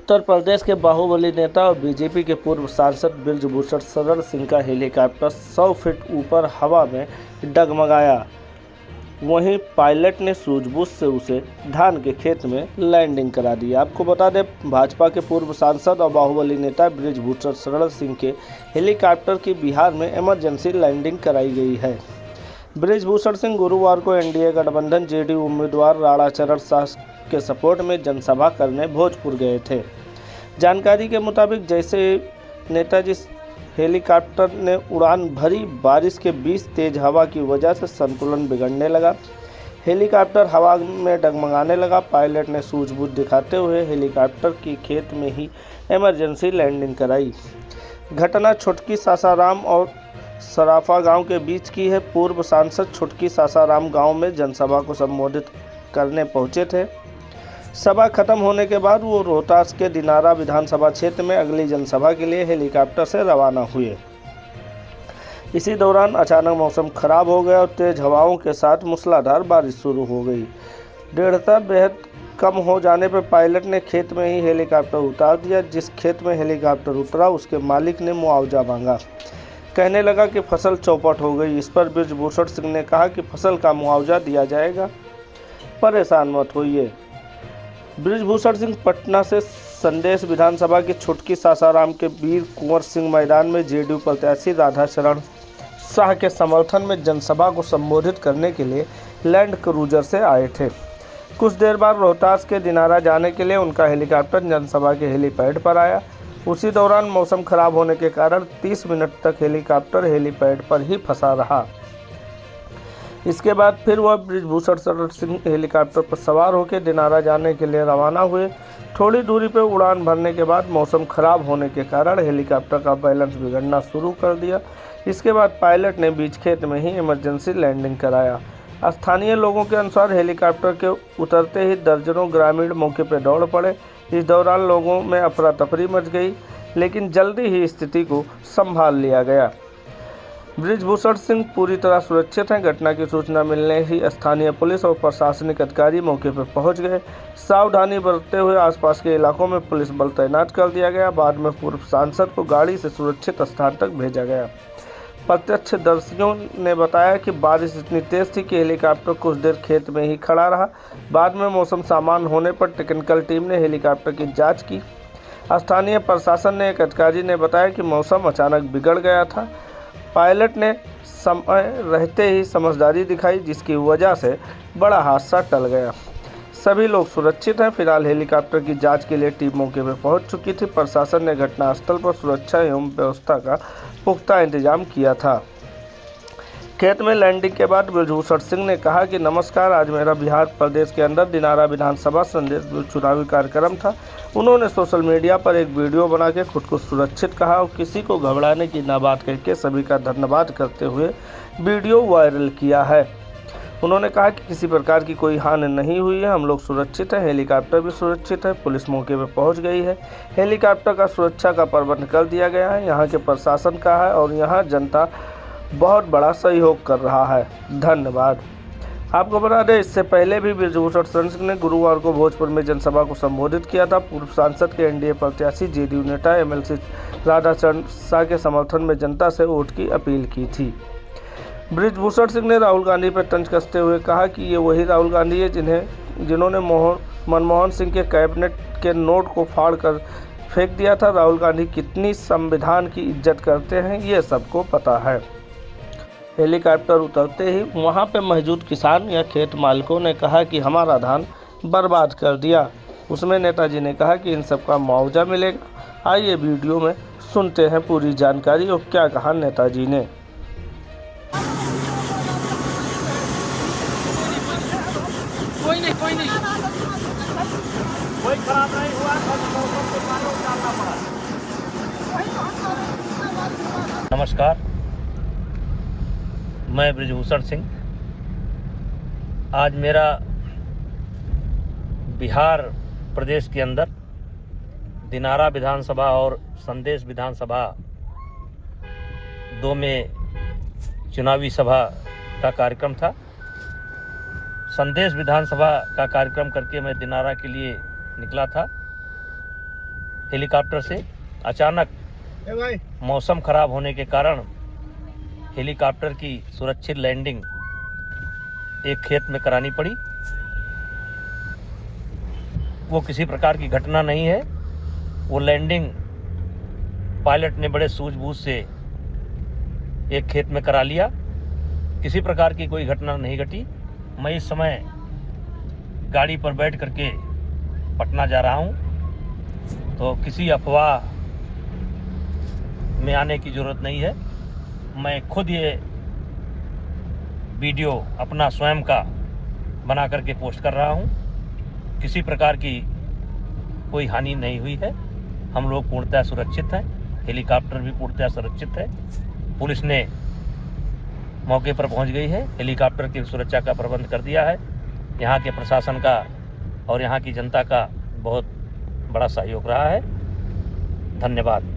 उत्तर प्रदेश के बाहुबली नेता और बीजेपी के पूर्व सांसद बृजभूषण शरण सिंह का हेलीकॉप्टर 100 फीट ऊपर हवा में डगमगाया। वहीं पायलट ने सूझबूझ से उसे धान के खेत में लैंडिंग करा दी। आपको बता दें, भाजपा के पूर्व सांसद और बाहुबली नेता बृजभूषण शरण सिंह के हेलीकॉप्टर की बिहार में इमरजेंसी लैंडिंग कराई गई है। बृजभूषण सिंह गुरुवार को एनडीए गठबंधन जेडीयू उम्मीदवार राणाचरण शाह के सपोर्ट में जनसभा करने भोजपुर गए थे। जानकारी के मुताबिक जैसे नेताजी हेलीकॉप्टर ने उड़ान भरी, बारिश के बीच तेज हवा की वजह से संतुलन बिगड़ने लगा। हेलीकॉप्टर हवा में डगमगाने लगा। पायलट ने सूझबूझ दिखाते हुए हेलीकॉप्टर की खेत में ही इमरजेंसी लैंडिंग कराई। घटना छुटकी सासाराम और सराफा गांव के बीच की है। पूर्व सांसद छुटकी सासाराम गांव में जनसभा को संबोधित करने पहुंचे थे। सभा खत्म होने के बाद वो रोहतास के दिनारा विधानसभा क्षेत्र में अगली जनसभा के लिए हेलीकॉप्टर से रवाना हुए। इसी दौरान अचानक मौसम खराब हो गया और तेज हवाओं के साथ मूसलाधार बारिश शुरू हो गई। दृढ़ता बेहद कम हो जाने पर पायलट ने खेत में ही हेलीकॉप्टर उतार दिया। जिस खेत में हेलीकॉप्टर उतरा उसके मालिक ने मुआवजा मांगा। कहने लगा कि फसल चौपट हो गई। इस पर बृजभूषण सिंह ने कहा कि फसल का मुआवजा दिया जाएगा, परेशान मत होइए। बृजभूषण सिंह पटना से संदेश विधानसभा की छुटकी सासाराम के वीर कुंवर सिंह मैदान में जेडीयू प्रत्याशी राधाचरण शाह के समर्थन में जनसभा को संबोधित करने के लिए लैंड क्रूजर से आए थे। कुछ देर बाद रोहतास के दिनारा जाने के लिए उनका हेलीकॉप्टर जनसभा के हेलीपैड पर आया। उसी दौरान मौसम खराब होने के कारण 30 मिनट तक हेलीकॉप्टर हेलीपैड पर ही फंसा रहा। इसके बाद फिर वह बृजभूषण शरण सिंह हेलीकॉप्टर पर सवार होकर दिनारा जाने के लिए रवाना हुए। थोड़ी दूरी पर उड़ान भरने के बाद मौसम खराब होने के कारण हेलीकॉप्टर का बैलेंस बिगड़ना शुरू कर दिया। इसके बाद पायलट ने बीच खेत में ही इमरजेंसी लैंडिंग कराया। स्थानीय लोगों के अनुसार हेलीकॉप्टर के उतरते ही दर्जनों ग्रामीण मौके पर दौड़ पड़े। इस दौरान लोगों में अफरा तफरी मच गई, लेकिन जल्दी ही स्थिति को संभाल लिया गया। बृजभूषण सिंह पूरी तरह सुरक्षित हैं। घटना की सूचना मिलने ही स्थानीय पुलिस और प्रशासनिक अधिकारी मौके पर पहुंच गए। सावधानी बरतते हुए आसपास के इलाकों में पुलिस बल तैनात कर दिया गया। बाद में पूर्व सांसद को गाड़ी से सुरक्षित स्थान तक भेजा गया। प्रत्यक्षदर्शियों ने बताया कि बारिश इतनी तेज थी कि हेलीकॉप्टर कुछ देर खेत में ही खड़ा रहा। बाद में मौसम सामान्य होने पर टेक्निकल टीम ने हेलीकॉप्टर की जांच की। स्थानीय प्रशासन ने एक अधिकारी ने बताया कि मौसम अचानक बिगड़ गया था। पायलट ने समय रहते ही समझदारी दिखाई, जिसकी वजह से बड़ा हादसा टल गया। सभी लोग सुरक्षित हैं। फिलहाल हेलीकॉप्टर की जांच के लिए टीम मौके पर पहुंच चुकी थी। प्रशासन ने घटनास्थल पर सुरक्षा एवं व्यवस्था का पुख्ता इंतजाम किया था। खेत में लैंडिंग के बाद बृजभूषण सिंह ने कहा कि नमस्कार, आज मेरा बिहार प्रदेश के अंदर दिनारा विधानसभा संदेश चुनावी कार्यक्रम था। उन्होंने सोशल मीडिया पर एक वीडियो बना के खुद को सुरक्षित कहा और किसी को घबराने की ना बात कहकर सभी का धन्यवाद करते हुए वीडियो वायरल किया है। उन्होंने कहा कि किसी प्रकार की कोई हानि नहीं हुई है, हम लोग सुरक्षित हैं, हेलीकॉप्टर भी सुरक्षित है, पुलिस मौके पर पहुंच गई है, हेलीकॉप्टर का सुरक्षा का प्रबंध कर दिया गया है, यहाँ के प्रशासन का है और यहाँ जनता बहुत बड़ा सहयोग कर रहा है। धन्यवाद। आपको बता दें, इससे पहले भी बृजभूषण शरण सिंह ने गुरुवार को भोजपुर में जनसभा को संबोधित किया था। पूर्व सांसद के एनडीए प्रत्याशी जेडीयू नेता एमएलसी राधाचरण शाह के समर्थन में जनता से वोट की अपील की थी। बृजभूषण सिंह ने राहुल गांधी पर तंज कसते हुए कहा कि ये वही राहुल गांधी है जिन्होंने मनमोहन सिंह के कैबिनेट के नोट को फाड़ कर फेंक दिया था। राहुल गांधी कितनी संविधान की इज्जत करते हैं, ये सबको पता है। हेलीकॉप्टर उतरते ही वहां पे मौजूद किसान या खेत मालिकों ने कहा कि हमारा धान बर्बाद कर दिया। उसमें नेताजी ने कहा कि इन सब का मुआवजा मिलेगा। आइए वीडियो में सुनते हैं पूरी जानकारी और क्या कहा नेताजी ने। कोई नहीं कोई खराब नहीं हुआ। नमस्कार, मैं बृजभूषण सिंह। आज मेरा बिहार प्रदेश के अंदर दिनारा विधानसभा और संदेश विधानसभा 2 में चुनावी सभा का कार्यक्रम था। संदेश विधानसभा का कार्यक्रम करके मैं दिनारा के लिए निकला था। हेलीकॉप्टर से अचानक मौसम खराब होने के कारण हेलीकॉप्टर की सुरक्षित लैंडिंग एक खेत में करानी पड़ी। वो किसी प्रकार की घटना नहीं है। वो लैंडिंग पायलट ने बड़े सूझबूझ से एक खेत में करा लिया। किसी प्रकार की कोई घटना नहीं घटी। मैं इस समय गाड़ी पर बैठ करके पटना जा रहा हूं, तो किसी अफवाह में आने की ज़रूरत नहीं है। मैं खुद ये वीडियो अपना स्वयं का बना करके पोस्ट कर रहा हूं। किसी प्रकार की कोई हानि नहीं हुई है। हम लोग पूर्णतः सुरक्षित हैं। हेलीकॉप्टर भी पूर्णतः सुरक्षित है। पुलिस ने मौके पर पहुंच गई है। हेलीकॉप्टर की सुरक्षा का प्रबंध कर दिया है। यहाँ के प्रशासन का और यहाँ की जनता का बहुत बड़ा सहयोग रहा है। धन्यवाद।